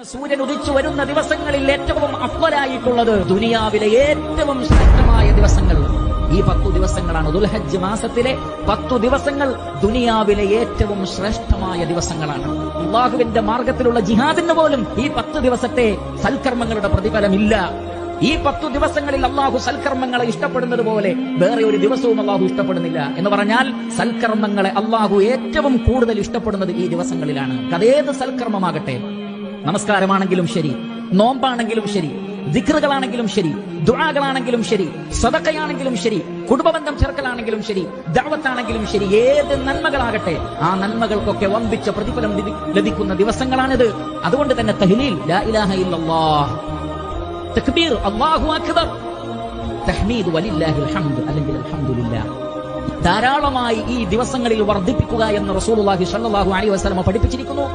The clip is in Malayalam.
സൂര്യൻ ഉദിച്ചു വരുന്ന ദിവസങ്ങളിൽ ഏറ്റവും അഫ്ളലായിട്ടുള്ളത് ദുനിയാവിലെ ഏറ്റവും ശ്രേഷ്ഠമായ ദിവസങ്ങൾ ഈ 10 ദിവസങ്ങളാണ്. ദുൽഹജ്ജ് മാസത്തിലെ 10 ദിവസങ്ങൾ ദുനിയാവിലെ ഏറ്റവും ശ്രേഷ്ഠമായ ദിവസങ്ങളാണ്. അല്ലാഹുവിന്റെ മാർഗത്തിലുള്ള ജിഹാദിന് പോലും ഈ 10 ദിവസത്തെ സൽക്കർമ്മങ്ങളുടെ പ്രതിഫലമില്ല. ഈ 10 ദിവസങ്ങളിൽ അള്ളാഹു സൽക്കർമ്മങ്ങളെ ഇഷ്ടപ്പെടുന്നത് പോലെ വേറെ ഒരു ദിവസവും അള്ളാഹു ഇഷ്ടപ്പെടുന്നില്ല. എന്ന് പറഞ്ഞാൽ സൽക്കർമ്മങ്ങളെ അള്ളാഹു ഏറ്റവും കൂടുതൽ ഇഷ്ടപ്പെടുന്നത് ഈ ദിവസങ്ങളിലാണ്. അതേത് സൽക്കർമ്മമാകട്ടെ, നമസ്കാരമാണെങ്കിലും ശരി, നോമ്പാണെങ്കിലും ശരി, ദിക്റുകളാണെങ്കിലും ശരി, ദുആകളാണെങ്കിലും ശരി, സദഖയാണെങ്കിലും ശരി, കുടുംബബന്ധം ചേർക്കലാണെങ്കിലും ശരി, ദഅവത്താണെങ്കിലും ശരി, ഏത് നന്മകളാകട്ടെ ആ നന്മകൾക്കൊക്കെ വമ്പിച്ച പ്രതിഫലം ലഭിക്കുന്ന ദിവസങ്ങളാണിത്. അതുകൊണ്ട് തന്നെ തഹ്ലീൽ, ലാ ഇലാഹ ഇല്ലല്ലാഹ്, തക്ബീർ, അല്ലാഹു അക്ബർ, തഹ്മീദ്, വലില്ലാഹിൽ ഹംദ് അല്ലെങ്കിൽ അൽഹംദുലില്ലാഹ് ധാരാളമായി ഈ ദിവസങ്ങളിൽ വർദ്ധിപ്പിക്കുക എന്ന് റസൂലുള്ളാഹി സ്വല്ലല്ലാഹു അലൈഹി വസല്ലം പഠിപ്പിച്ചിരിക്കുന്നു.